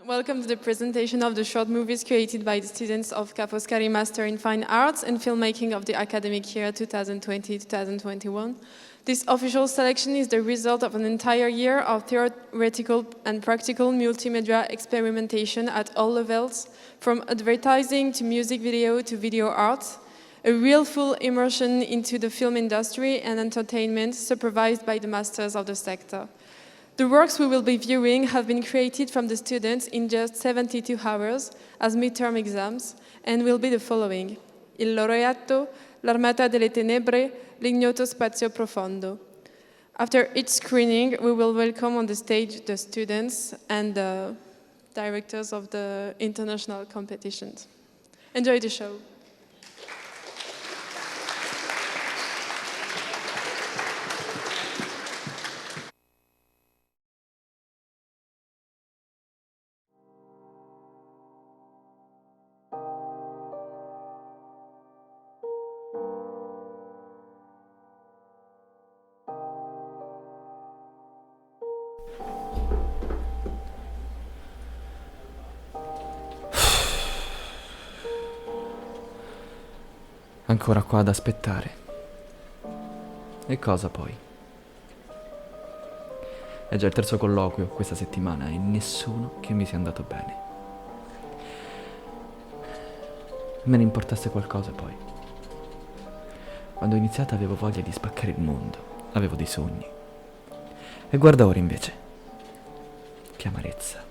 Welcome to the presentation of the short movies created by the students of Foscari Master in Fine Arts and Filmmaking of the academic year 2020-2021. This official selection is the result of an entire year of theoretical and practical multimedia experimentation at all levels, from advertising to music video to video art, a real full immersion into the film industry and entertainment supervised by the masters of the sector. The works we will be viewing have been created from the students in just 72 hours as midterm exams and will be the following: Il Laureato, L'Armata delle Tenebre, L'Ignoto Spazio Profondo. After each screening, we will welcome on the stage the students and the directors of the international competitions. Enjoy the show. Ancora qua ad aspettare. E cosa poi? È già il terzo colloquio questa settimana e nessuno che mi sia andato bene. Me ne importasse qualcosa poi. Quando ho iniziato avevo voglia di spaccare il mondo, avevo dei sogni. E guarda ora invece. Che amarezza.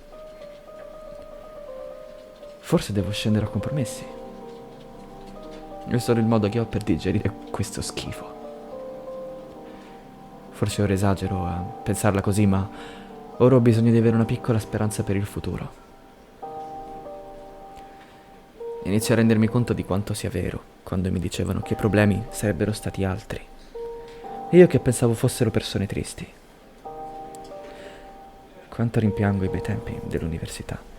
Forse devo scendere a compromessi. È solo il modo che ho per digerire questo schifo. Forse ora esagero a pensarla così, ma ora ho bisogno di avere una piccola speranza per il futuro. Inizio a rendermi conto di quanto sia vero quando mi dicevano che i problemi sarebbero stati altri. E io che pensavo fossero persone tristi. Quanto rimpiango i bei tempi dell'università.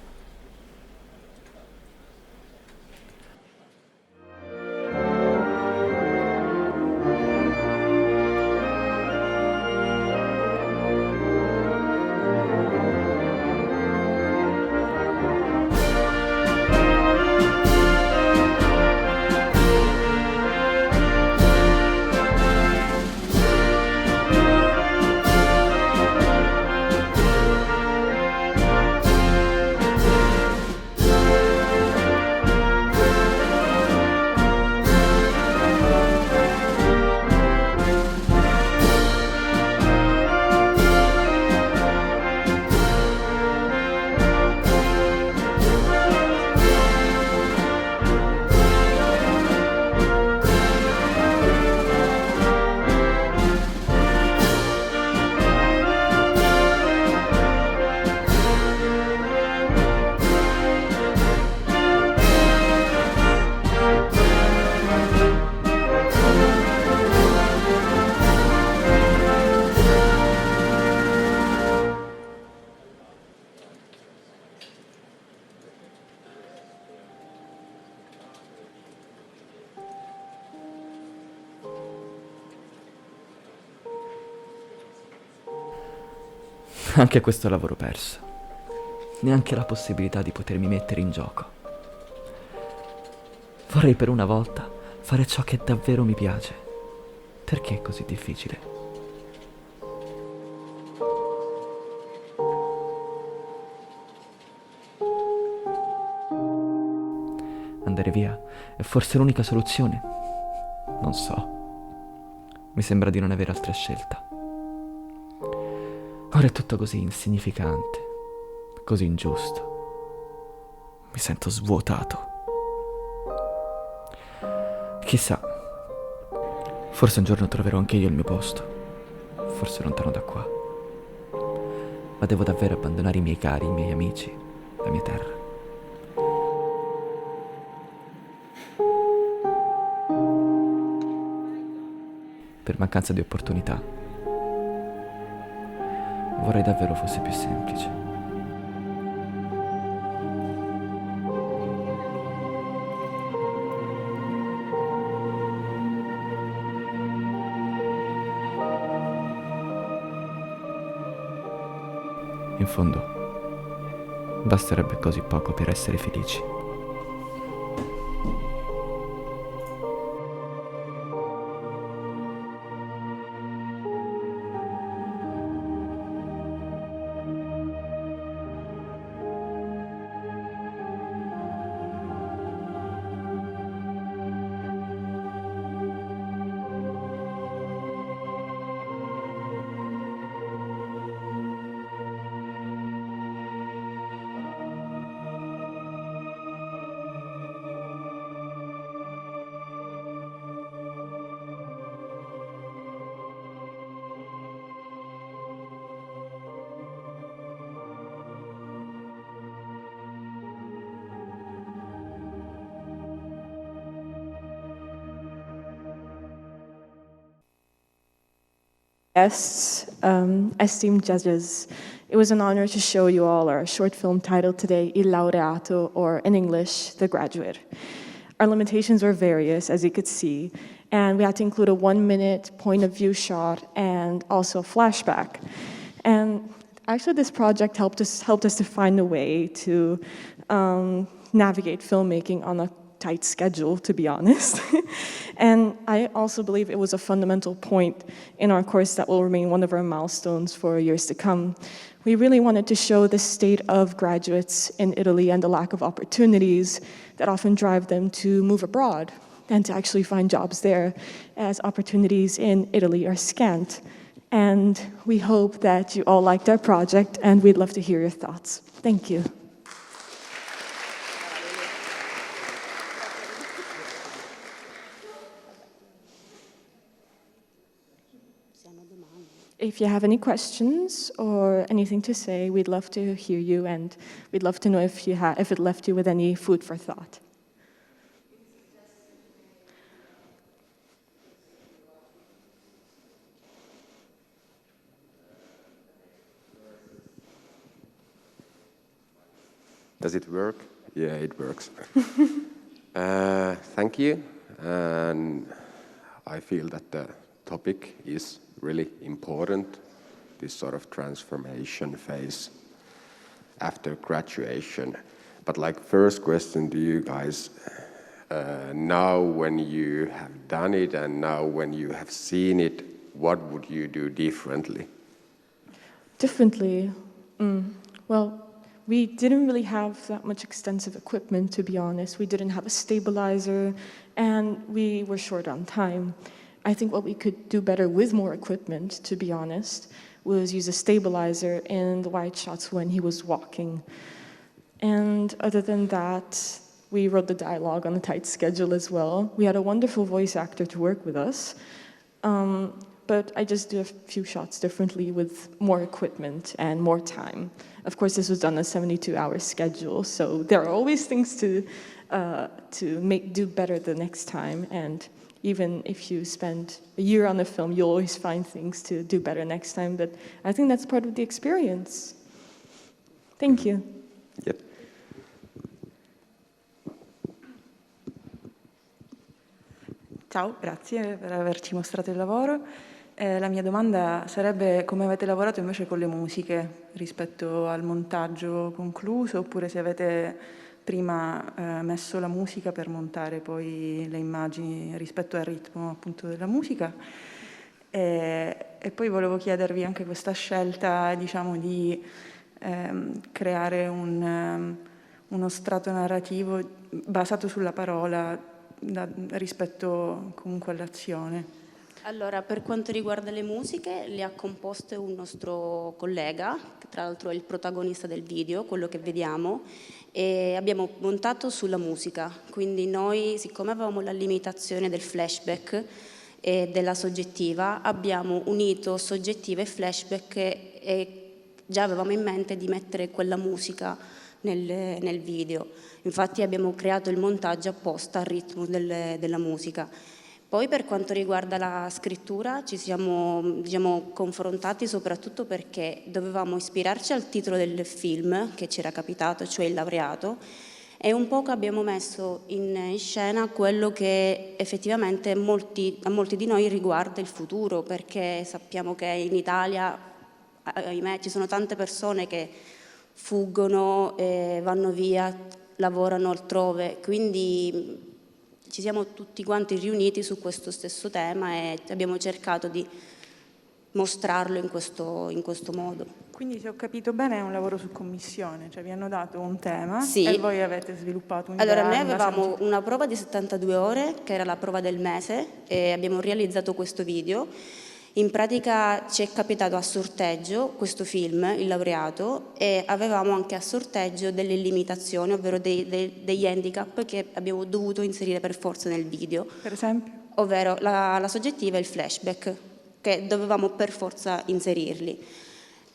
Anche questo lavoro perso. Neanche la possibilità di potermi mettere in gioco. Vorrei per una volta fare ciò che davvero mi piace. Perché è così difficile? Andare via è forse l'unica soluzione? Non so. Mi sembra di non avere altra scelta. Ora è tutto così insignificante, così ingiusto. Mi sento svuotato. Chissà, forse un giorno troverò anche io il mio posto, forse lontano da qua. Ma devo davvero abbandonare i miei cari, i miei amici, la mia terra. Per mancanza di opportunità. Vorrei davvero fosse più semplice. In fondo, basterebbe così poco per essere felici. Guests, esteemed judges, it was an honor to show you all our short film titled today Il Laureato, or in English, The Graduate. Our limitations were various, as you could see, and we had to include a 1-minute point of view shot and also a flashback. And actually this project helped us to find a way to navigate filmmaking on a tight schedule, to be honest. And I also believe it was a fundamental point in our course that will remain one of our milestones for years to come. We really wanted to show the state of graduates in Italy and the lack of opportunities that often drive them to move abroad and to actually find jobs there, as opportunities in Italy are scant. And we hope that you all liked our project, and we'd love to hear your thoughts. Thank you. If you have any questions or anything to say, we'd love to hear you, and we'd love to know if it left you with any food for thought. Does it work? Yeah, it works. Thank you. And I feel that the topic is really important, this sort of transformation phase after graduation. But like, first question to you guys, now when you have done it and now when you have seen it, what would you do differently? Differently? Well, we didn't really have that much extensive equipment, to be honest. We didn't have a stabilizer, and we were short on time. I think what we could do better with more equipment, to be honest, was use a stabilizer in the wide shots when he was walking. And other than that, we wrote the dialogue on a tight schedule as well. We had a wonderful voice actor to work with us. But I just do a few shots differently with more equipment and more time. Of course, this was done on a 72-hour schedule, so there are always things to do better the next time. And even if you spend a year on a film, you'll always find things to do better next time. But I think that's part of the experience. Thank you. Yep. Ciao, grazie per averci mostrato il lavoro. La mia domanda sarebbe come avete lavorato invece con le musiche rispetto al montaggio concluso, oppure se avete prima messo la musica per montare poi le immagini rispetto al ritmo appunto della musica. E poi volevo chiedervi anche questa scelta, diciamo, di creare uno strato narrativo basato sulla parola rispetto comunque all'azione. Allora, per quanto riguarda le musiche, le ha composte un nostro collega, che tra l'altro è il protagonista del video, quello che vediamo, e abbiamo montato sulla musica. Quindi noi, siccome avevamo la limitazione del flashback e della soggettiva, abbiamo unito soggettiva e flashback e già avevamo in mente di mettere quella musica nel video. Infatti abbiamo creato il montaggio apposta al ritmo della musica. Poi per quanto riguarda la scrittura ci siamo, diciamo, confrontati soprattutto perché dovevamo ispirarci al titolo del film che ci era capitato, cioè Il Laureato, e un po' abbiamo messo in scena quello che effettivamente a molti di noi riguarda il futuro, perché sappiamo che in Italia, ahimè, ci sono tante persone che fuggono, vanno via, lavorano altrove, quindi ci siamo tutti quanti riuniti su questo stesso tema e abbiamo cercato di mostrarlo in questo modo. Quindi, se ho capito bene, è un lavoro su commissione, cioè vi hanno dato un tema Sì. e voi avete sviluppato un'idea. Allora, noi avevamo una prova di 72 ore, che era la prova del mese, e abbiamo realizzato questo video. In pratica ci è capitato a sorteggio questo film, Il laureato, e avevamo anche a sorteggio delle limitazioni, ovvero degli handicap che abbiamo dovuto inserire per forza nel video. Per esempio? Ovvero la soggettiva e il flashback, che dovevamo per forza inserirli.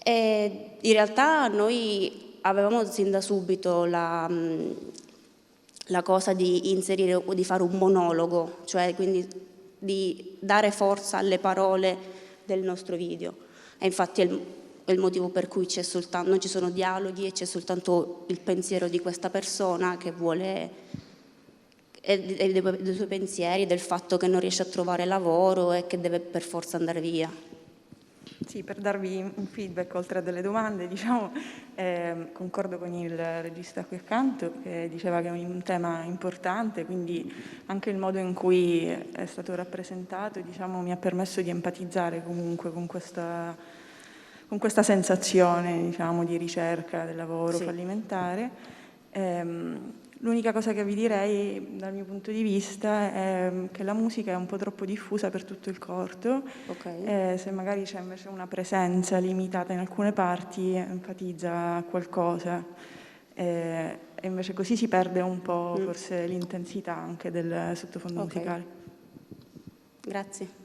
E in realtà noi avevamo sin da subito la cosa di inserire o di fare un monologo, cioè quindi di dare forza alle parole del nostro video. E infatti è il motivo per cui non ci sono dialoghi e c'è soltanto il pensiero di questa persona che vuole, dei suoi pensieri, del fatto che non riesce a trovare lavoro e che deve per forza andare via. Sì, per darvi un feedback oltre a delle domande, diciamo, concordo con il regista qui accanto che diceva che è un tema importante, quindi anche il modo in cui è stato rappresentato, diciamo, mi ha permesso di empatizzare comunque con questa sensazione, diciamo, di ricerca del lavoro fallimentare. L'unica cosa che vi direi dal mio punto di vista è che la musica è un po' troppo diffusa per tutto il corto. Se magari c'è invece una presenza limitata in alcune parti, enfatizza qualcosa. E invece così si perde un po' forse l'intensità anche del sottofondo musicale. Grazie.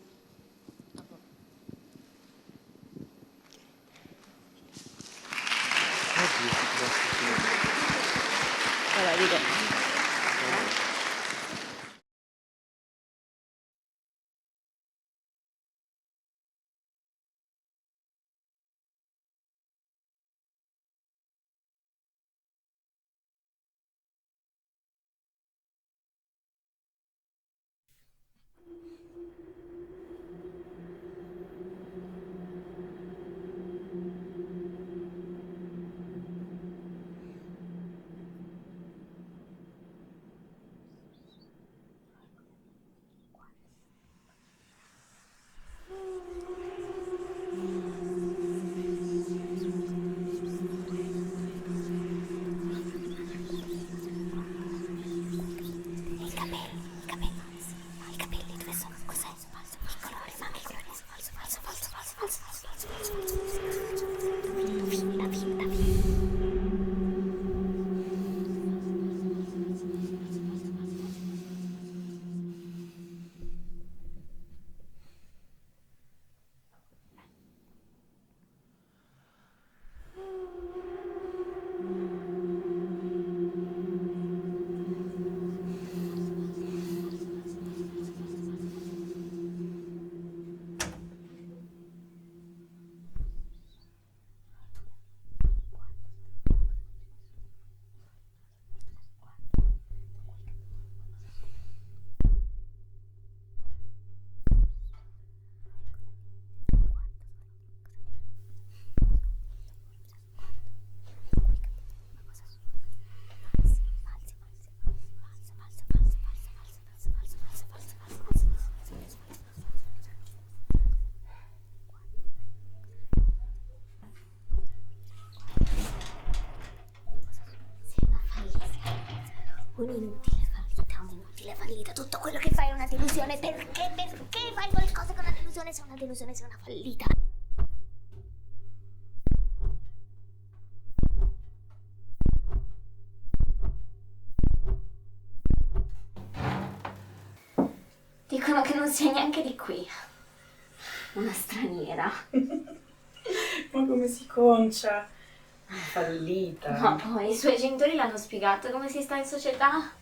Un'inutile fallita, tutto quello che fai è una delusione. Perché fai qualcosa che è una delusione? Se è una delusione, sei una fallita. Dicono che non sei neanche di qui. Una straniera. Ma come si concia? Fallita. Ma poi i suoi genitori l'hanno spiegato come si sta in società?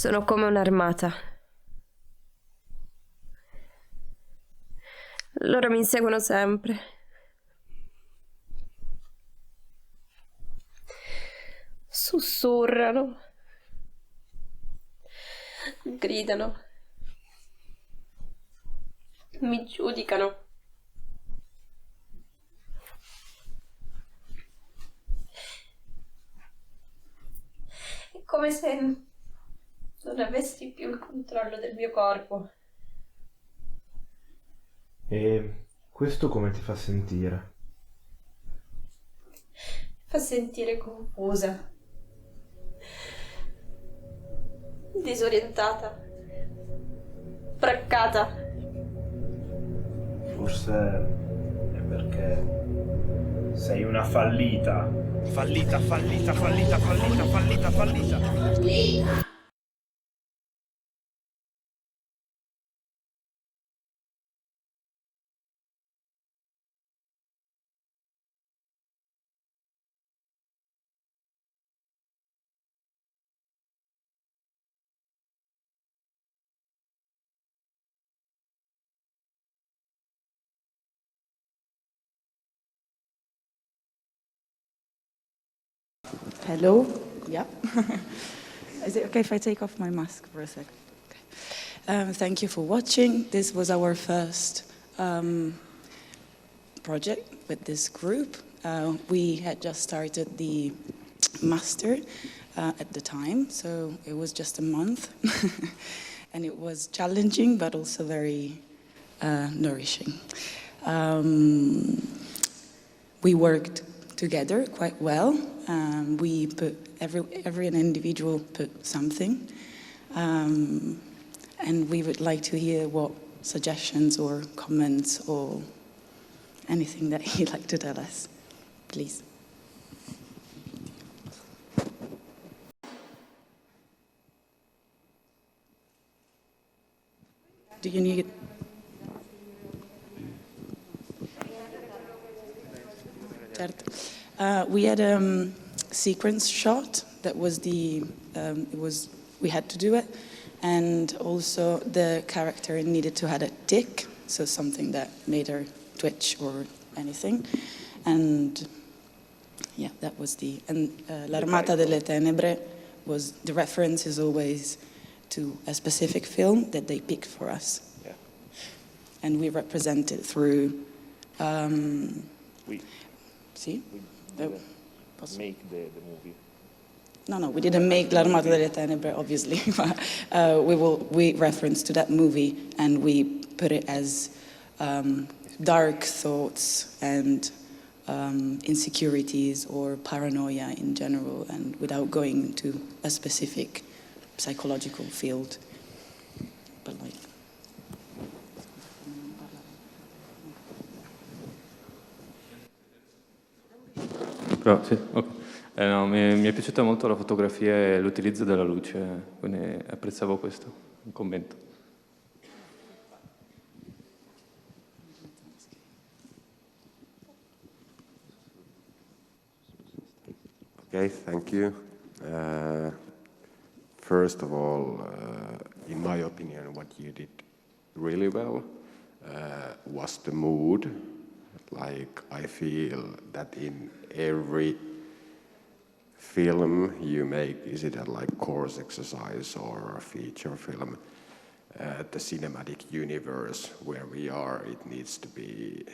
Sono come un'armata. Loro mi inseguono sempre. Sussurrano. Gridano. Mi giudicano. È come se non avessi più il controllo del mio corpo. E questo come ti fa sentire? Fa sentire confusa, disorientata, braccata. Forse è perché sei una fallita. Fallita, fallita, fallita, fallita, fallita, fallita. Fallita! Hello? Yeah. Is it okay if I take off my mask for a second? Okay. Thank you for watching. This was our first project with this group. We had just started the master at the time, so it was just a month. And it was challenging, but also very nourishing. We worked together quite well. We put every individual put something, and we would like to hear what suggestions or comments or anything that you'd like to tell us, please. Do you need? We had a sequence shot that was we had to do it, and also the character needed to have a tick, so something that made her twitch or anything, and yeah, that was L'Armata delle Tenebre was, the reference is always to a specific film that they picked for us. Yeah. And we represent it through We make the movie. No, we didn't make L'Armata delle Tenebre, obviously. we reference to that movie, and we put it as dark thoughts and insecurities or paranoia in general, and without going into a specific psychological field. But like. Però, sì, ok. No, mi è piaciuta molto la fotografia e l'utilizzo della luce, quindi apprezzavo questo, un commento. Okay, thank you. First of all, in my opinion, what you did really well was the mood. Like, I feel that in every film you make, is it a like course exercise or a feature film, the cinematic universe where we are, it needs to be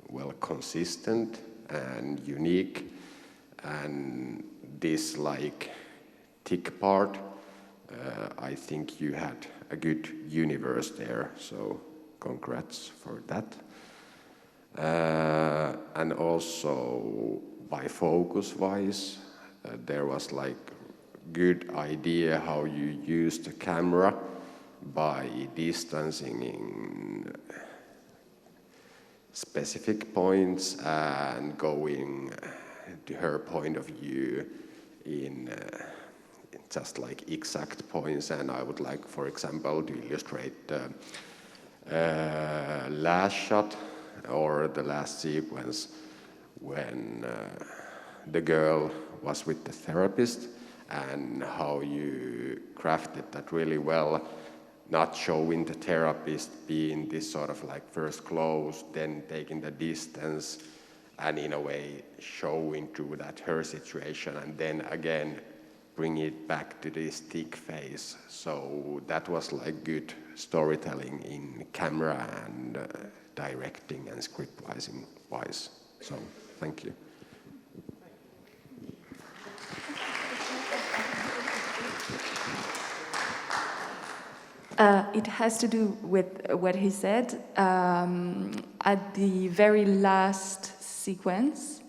well consistent and unique. And this like tick part, I think you had a good universe there, so congrats for that. And also by focus-wise, there was like good idea how you use the camera by distancing in specific points and going to her point of view in just like exact points. And I would like, for example, to illustrate the last shot or the last sequence when the girl was with the therapist and how you crafted that really well, not showing the therapist being this sort of like first close, then taking the distance, and in a way showing through that her situation, and then again bring it back to this thick phase. So that was like good storytelling in camera and directing and script wise. So thank you. It has to do with what he said. At the very last sequence,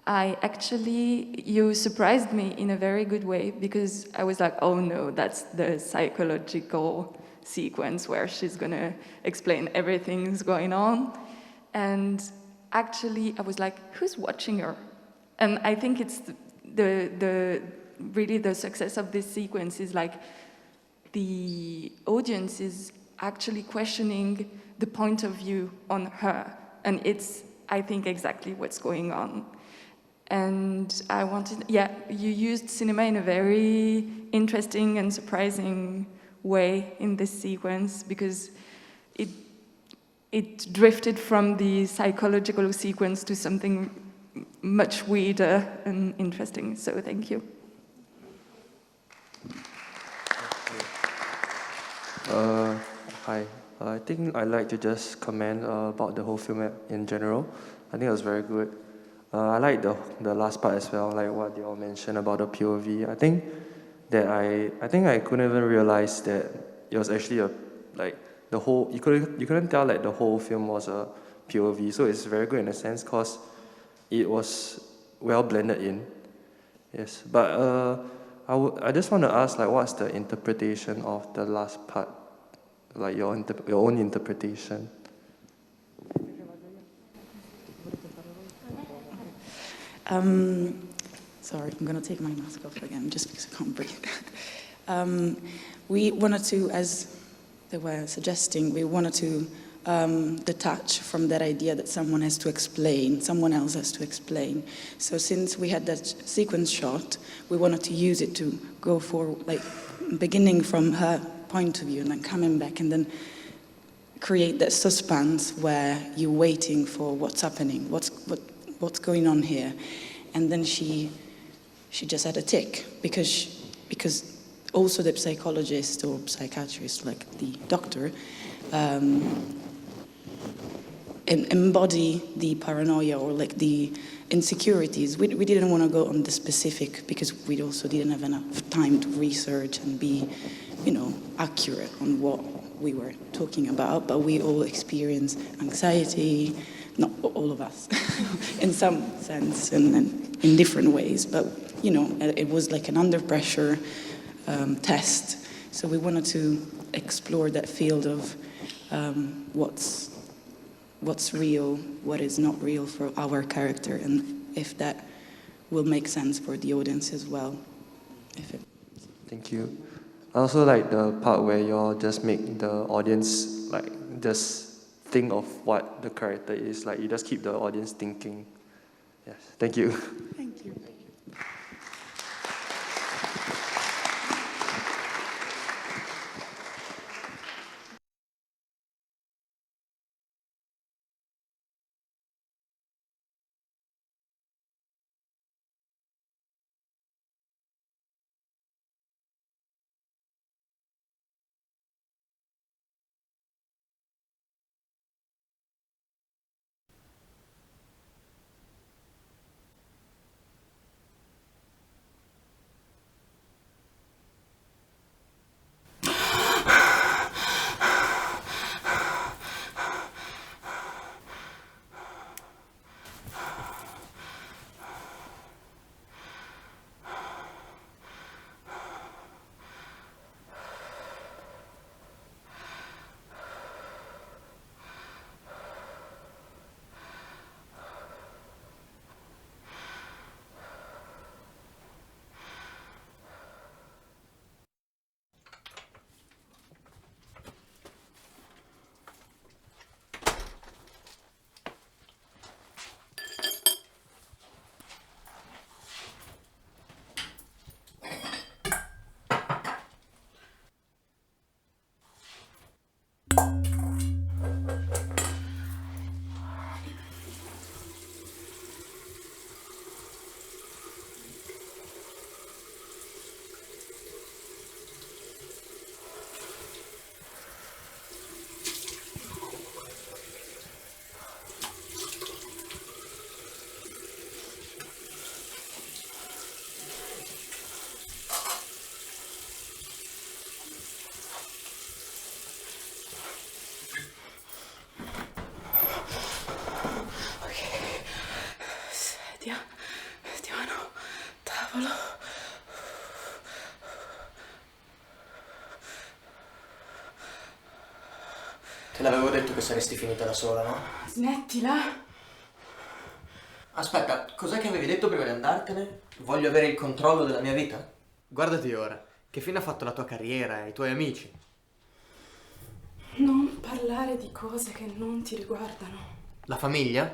you surprised me in a very good way, because I was like, oh no, that's the psychological sequence where she's gonna explain everything's going on. And actually, I was like, who's watching her? And I think it's really the success of this sequence is like, the audience is actually questioning the point of view on her. And it's, I think, exactly what's going on. And you used cinema in a very interesting and surprising way in this sequence, because it drifted from the psychological sequence to something much weirder and interesting. So thank you. Hi. I think I'd like to just comment about the whole film in general. I think it was very good. I like the last part as well, like what they all mentioned about the POV. I think I couldn't even realize that it was actually you couldn't tell like the whole film was a POV. So it's very good in a sense because it was well blended in. Yes, but I just want to ask, like, what's the interpretation of the last part, like your own interpretation? Sorry, I'm going to take my mask off again just because I can't breathe. We wanted to, as they were suggesting, we wanted to detach from that idea that someone else has to explain. So since we had that sequence shot, we wanted to use it to go for, like, beginning from her point of view and then coming back and then create that suspense where you're waiting for what's happening, what's going on here. And then she just had a tick because also the psychologist or psychiatrist, like the doctor, embody the paranoia or like the insecurities. We didn't want to go on the specific because we also didn't have enough time to research and be, accurate on what we were talking about. But we all experience anxiety, not all of us, in some sense and in different ways. But it was like an under pressure test. So we wanted to explore that field of what's real, what is not real for our character, and if that will make sense for the audience as well. Thank you. I also like the part where you all just make the audience like just think of what the character is. Like you just keep the audience thinking. Yes. Thank you. Thank you. che saresti finita da sola, no? Smettila. Aspetta, cos'è che avevi detto prima di andartene? Voglio avere il controllo della mia vita? Guardati ora, che fine ha fatto la tua carriera e i tuoi amici? Non parlare di cose che non ti riguardano. La famiglia?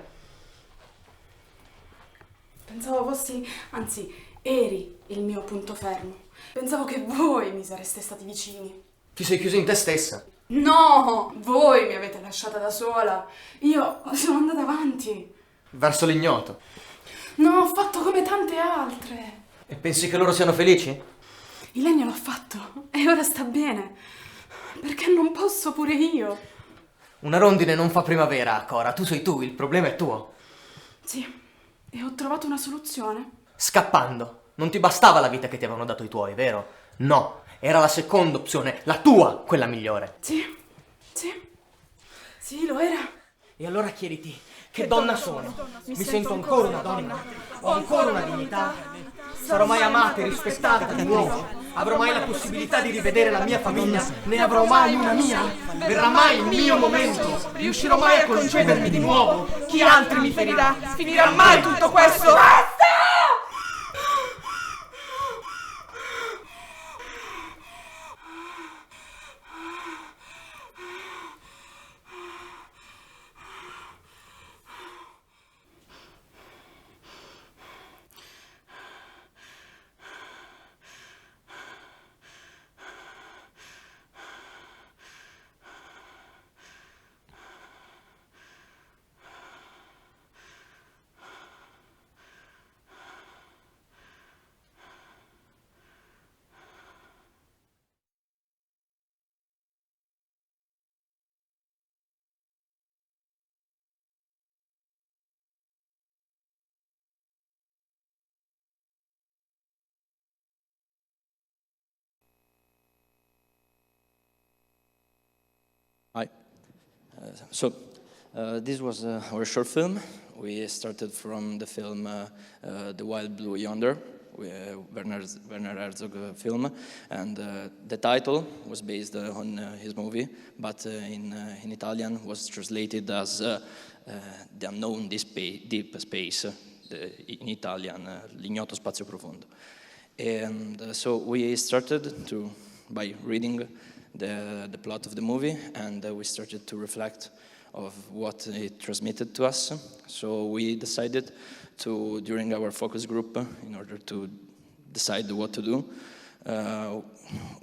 Pensavo fossi, anzi, eri il mio punto fermo. Pensavo che voi mi sareste stati vicini. Ti sei chiusa in te stessa? No, voi mi avete lasciata da sola. Io sono andata avanti. Verso l'ignoto. No, ho fatto come tante altre. E pensi che loro siano felici? Il legno l'ho fatto e ora sta bene. Perché non posso pure io? Una rondine non fa primavera, Cora. Tu sei tu, il problema è tuo. Sì, e ho trovato una soluzione. Scappando. Non ti bastava la vita che ti avevano dato i tuoi, vero? No, era la seconda opzione, la tua, quella migliore. Sì, lo era. E allora chiediti, che donna sono? Mi sento ancora una donna? Ho ancora una dignità? Sarò mai amata e rispettata di nuovo? Avrò mai la possibilità di rivedere la mia famiglia? Ne avrò mai una mia? Verrà mai il mio momento? Riuscirò mai a concedermi di nuovo? Chi altri mi ferirà? Finirà mai tutto questo? Hi. This was our short film. We started from the film The Wild Blue Yonder, Werner Herzog film, and the title was based on his movie, but in Italian was translated as The Unknown Deep Space, in Italian, L'ignoto spazio profondo. And so we started by reading the plot of the movie, and we started to reflect of what it transmitted to us. So we decided to, during our focus group, in order to decide what to do,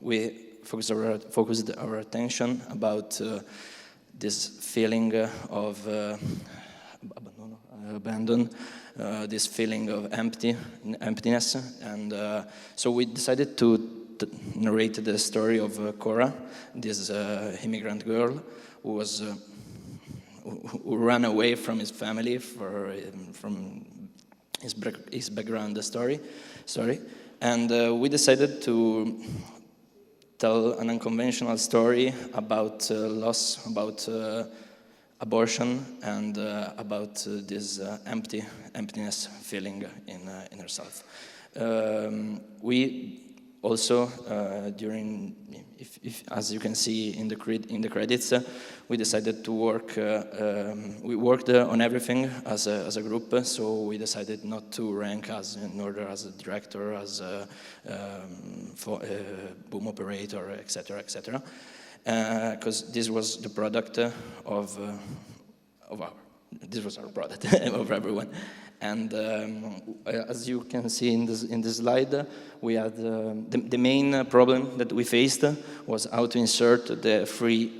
we focused our attention about this feeling of abandon, this feeling of emptiness, and so we decided to narrate the story of Cora, this immigrant girl who ran away from his family from his background story, and we decided to tell an unconventional story about loss, about abortion, and about this emptiness feeling in herself. We also, as you can see in the credits, we decided to work. We worked on everything as a group. So we decided not to rank in order as a director, as a boom operator, etc., etc. Because this was the product this was our product of everyone. And as you can see in this slide, we had the main problem that we faced was how to insert the free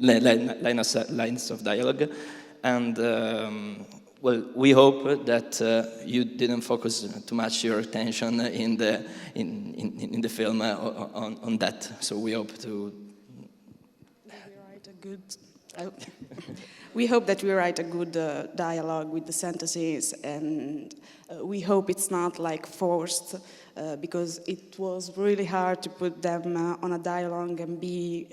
lines of dialogue. And well, we hope that you didn't focus too much your attention in the film on that. So we hope to. We hope that we write a good dialogue with the sentences, and we hope it's not like forced, because it was really hard to put them on a dialogue and be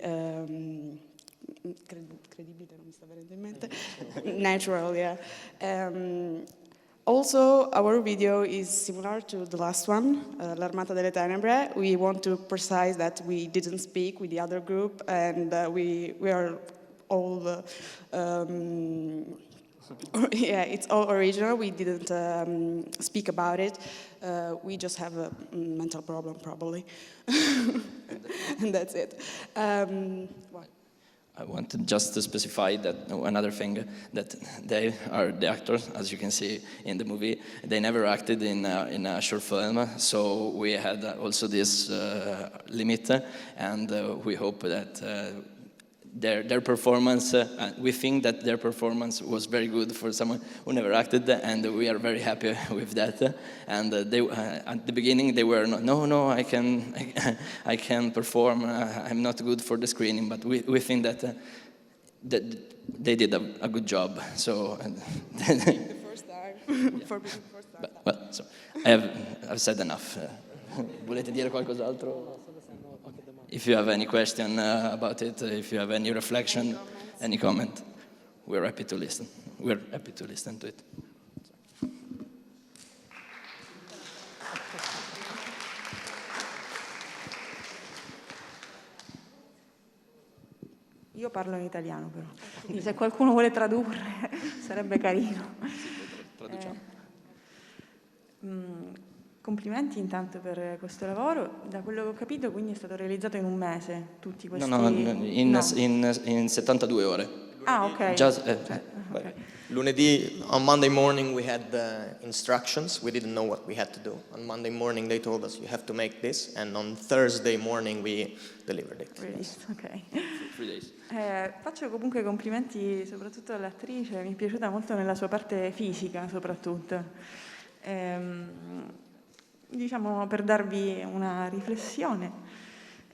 natural, yeah. Also, our video is similar to the last one, L'Armata delle Tenebre. We want to precise that we didn't speak with the other group, and we are all, yeah, it's all original. We didn't speak about it. We just have a mental problem, probably. And that's it. I wanted just to specify that another thing, that they are the actors, as you can see in the movie. They never acted in a short film, so we had also this limit, and we hope that their performance, we think that their performance was very good for someone who never acted, and we are very happy with that. And they, at the beginning, they were no, I can perform. I'm not good for the screening, but we think that they did a good job. So the first time. For being the first time. Well, so I've said enough. Volete dire qualcos'altro? If you have any question about it, if you have any reflection, any comment, we're happy to listen. We're happy to listen to it. Io parlo in italiano però, quindi se qualcuno vuole tradurre sarebbe carino. Traduciamo. Complimenti intanto per questo lavoro. Da quello che ho capito, quindi è stato realizzato in un mese, tutti questi... No, in 72 ore. Ah, ok. Okay. Lunedì, on Monday morning we had the instructions. We didn't know what we had to do. On Monday morning they told us you have to make this, and on Thursday morning we delivered it. Ok. 3 days. Faccio comunque complimenti soprattutto all'attrice, mi è piaciuta molto nella sua parte fisica soprattutto. Diciamo, per darvi una riflessione,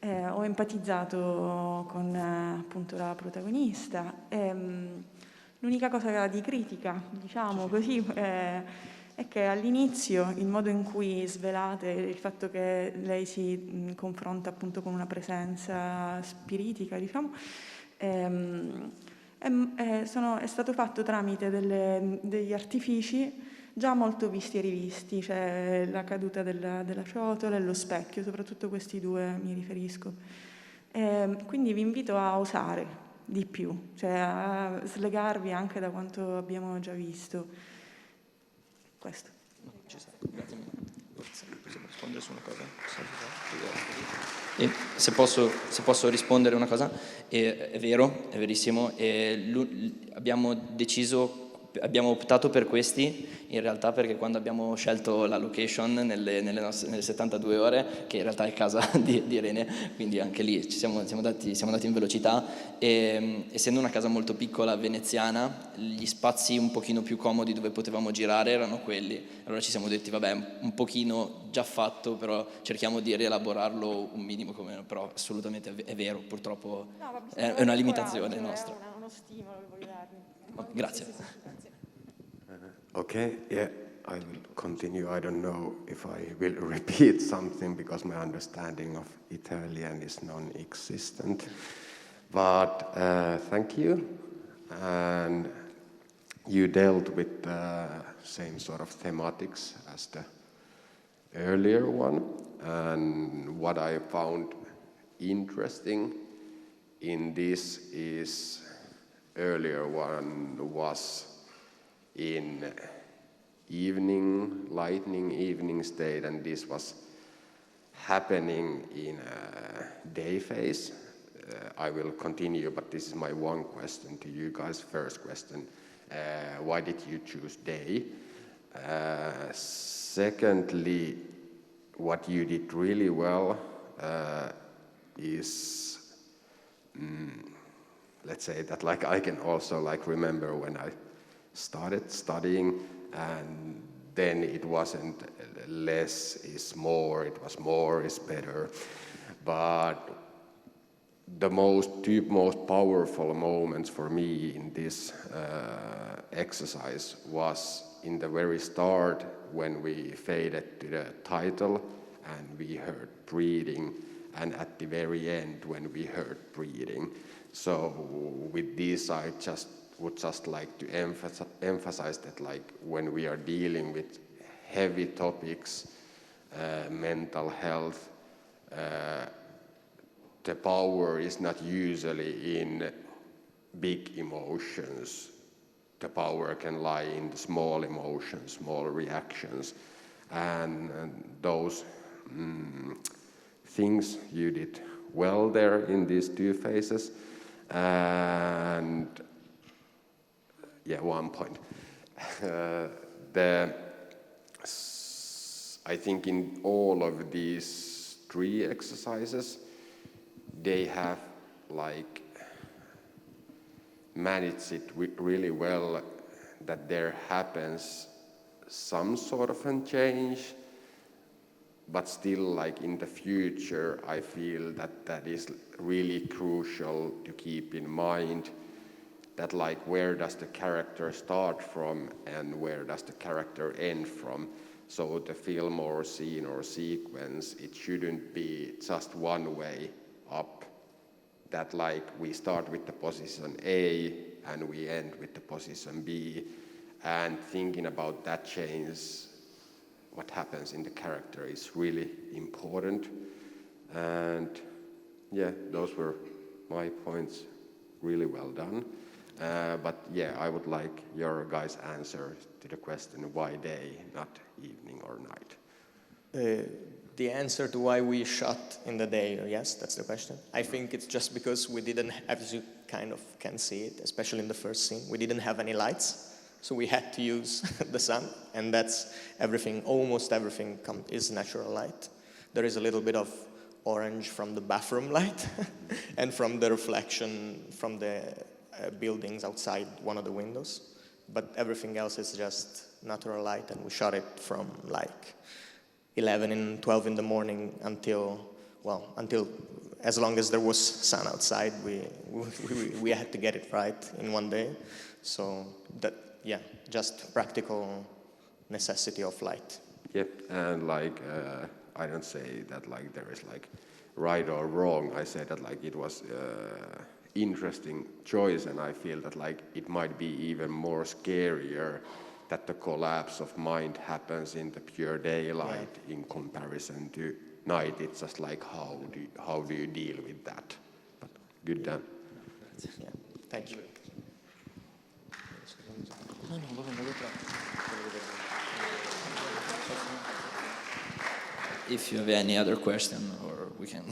ho empatizzato con appunto la protagonista. L'unica cosa di critica, diciamo così, è che all'inizio il modo in cui svelate il fatto che lei si confronta appunto con una presenza spiritica, diciamo, è stato fatto tramite degli artifici già molto visti e rivisti, cioè la caduta della ciotola e lo specchio, soprattutto questi due mi riferisco. Quindi vi invito a osare di più, cioè a slegarvi anche da quanto abbiamo già visto. Questo. Grazie mille. Possiamo rispondere su una cosa? E se posso rispondere una cosa, è vero, è verissimo, abbiamo optato per questi in realtà perché quando abbiamo scelto la location nelle 72 ore, che in realtà è casa di Irene, quindi anche lì ci siamo andati in velocità, e essendo una casa molto piccola veneziana, gli spazi un pochino più comodi dove potevamo girare erano quelli. Allora ci siamo detti vabbè, un pochino già fatto, però cerchiamo di rielaborarlo un minimo, però assolutamente è vero, purtroppo è una limitazione nostra. Uno stimolo che voglio darmi. Grazie. Okay, yeah, I will continue. I don't know if I will repeat something because my understanding of Italian is non-existent. But thank you. And you dealt with the same sort of thematics as the earlier one. And what I found interesting in this is earlier one was in lightning evening state, and this was happening in a day phase. I will continue, but this is my one question to you guys. First question, why did you choose day? Secondly, what you did really well is, let's say that like I can also like remember when I started studying, and then it wasn't less is more, it was more is better. But the two most powerful moments for me in this exercise was in the very start when we faded to the title and we heard breathing, and at the very end when we heard breathing. So with this I just would just like to emphasize that like when we are dealing with heavy topics, mental health, the power is not usually in big emotions. The power can lie in the small emotions, small reactions, and those things you did well there in these two phases. And yeah, one point. I think in all of these 3 exercises, they have like managed it really well, that there happens some sort of a change, but still like in the future I feel that that is really crucial to keep in mind, that like where does the character start from and where does the character end from. So the film or scene or sequence, it shouldn't be just one way up, that like we start with the position A and we end with the position B, and thinking about that change, what happens in the character is really important. And yeah, those were my points, really well done. But yeah, I would like your guys' answer to the question, why day, not evening or night? The answer to why we shot in the day, yes, that's the question. I think it's just because we didn't, as you kind of can see it, especially in the first scene, we didn't have any lights, so we had to use the sun, and that's everything, almost everything is natural light. There is a little bit of orange from the bathroom light and from the reflection from the buildings outside one of the windows, but everything else is just natural light, and we shot it from like 11 and 12 in the morning until as long as there was sun outside, we had to get it right in one day. So that, yeah, just practical necessity of light. Yep, and like I don't say that like there is like right or wrong. I say that like it was interesting choice, and I feel that like it might be even more scarier that the collapse of mind happens in the pure daylight in comparison to night. It's just like how do you deal with that? But good done. Yeah, thank you. If you have any other question, or we can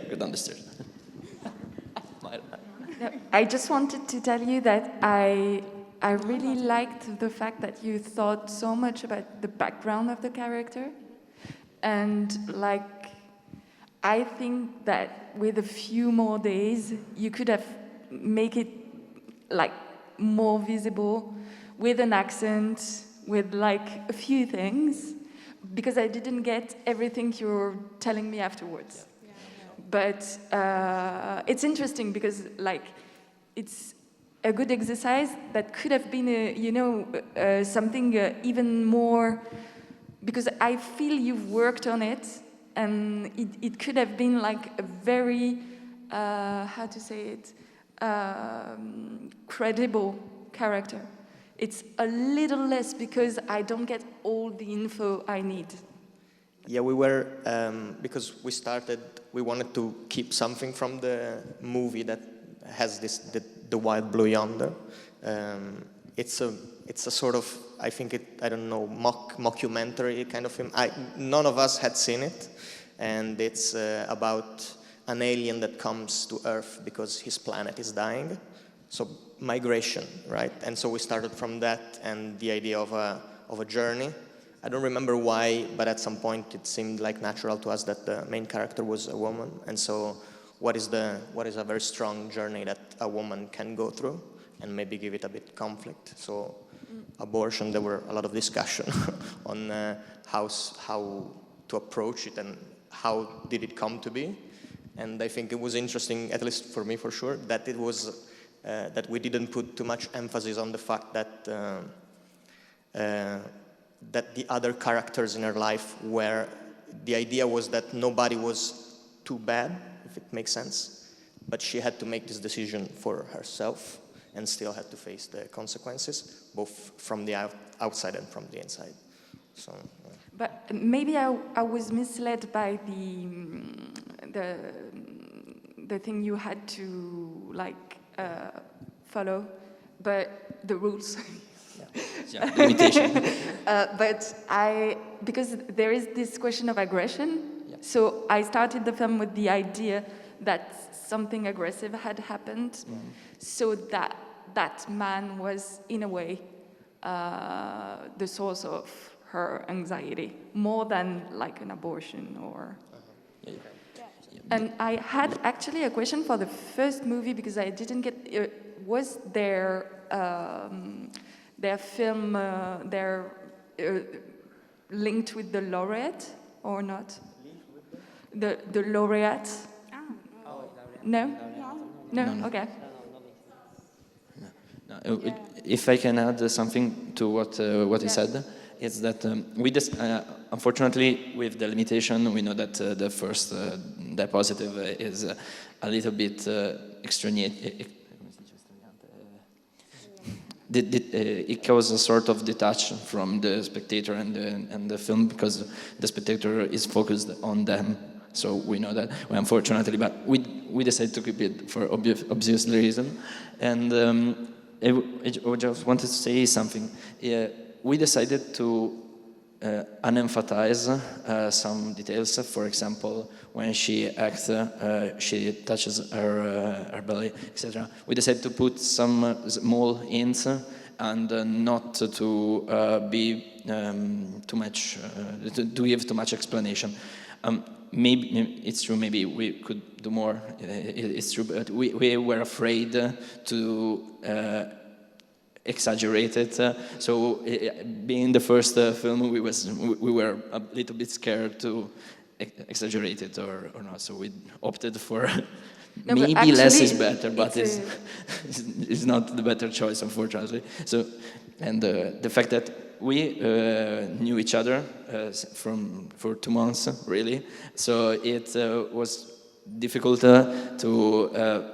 go down the stairs. No, I just wanted to tell you that I really liked the fact that you thought so much about the background of the character. And like, I think that with a few more days, you could have make it like more visible with an accent, with like a few things, because I didn't get everything you were telling me afterwards. But it's interesting because like it's a good exercise that could have been something even more, because I feel you've worked on it, and it could have been like a very how to say it, credible character. It's a little less because I don't get all the info I need. Yeah, we were, because we wanted to keep something from the movie that has the Wild Blue Yonder. It's a sort of, I think I don't know, mockumentary kind of film. None of us had seen it, and it's about an alien that comes to Earth because his planet is dying. So migration, right? And so we started from that and the idea of a journey. I don't remember why, but at some point it seemed like natural to us that the main character was a woman. And so what is a very strong journey that a woman can go through and maybe give it a bit conflict? So abortion, there were a lot of discussion on how to approach it and how did it come to be. And I think it was interesting, at least for me for sure, that it was that we didn't put too much emphasis on the fact that that the other characters in her life were, the idea was that nobody was too bad, if it makes sense, but she had to make this decision for herself, and still had to face the consequences, both from the outside and from the inside. So. But maybe I was misled by the thing you had to follow, but the rules. Yeah, limitation. Because there is this question of aggression, so I started the film with the idea that something aggressive had happened, so that man was, in a way, the source of her anxiety, more than like an abortion or... And I had actually a question for the first movie, because I didn't get... was their film linked with the laureate or not? The laureate? No? No? Okay. No, if I can add something to what he said, it's that we just unfortunately, with the limitation, we know that the first diapositive is a little bit extraneous. It causes a sort of detach from the spectator and the film, because the spectator is focused on them. So we know that, well, unfortunately, but we decided to keep it for obvious reason. And I just wanted to say something. We decided to unemphasize some details. For example, when she acts, she touches her belly, etc. We decided to put some small hints and not to be too much, to give too much explanation. Maybe it's true. Maybe we could do more. It's true, but we were afraid to exaggerate it. So, being the first film, we were a little bit scared to exaggerate it or not. So we opted for maybe actually, less is better, but it's not the better choice, unfortunately. So, and the fact that we knew each other for 2 months, really. So it was difficult to.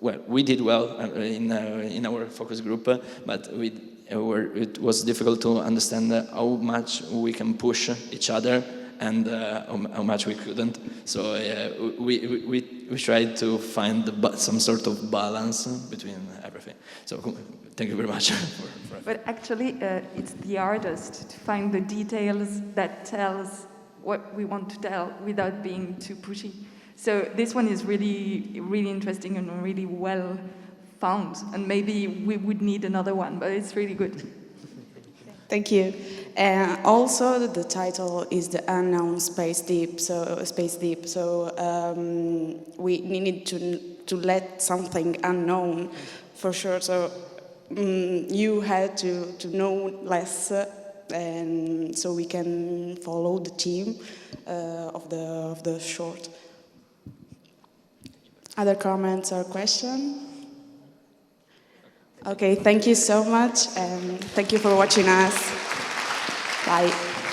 Well, we did well in our focus group, but it was difficult to understand how much we can push each other and how much we couldn't. So we tried to find some sort of balance between everything. So thank you very much. But actually, it's the artist to find the details that tells what we want to tell without being too pushy. So this one is really, really interesting and really well found. And maybe we would need another one, but it's really good. Thank you. Also, the title is The Unknown Space Deep. So we needed to let something unknown for sure. So you had to know less, and so we can follow the theme of the short. Other comments or questions? Okay, thank you so much, and thank you for watching us. Bye.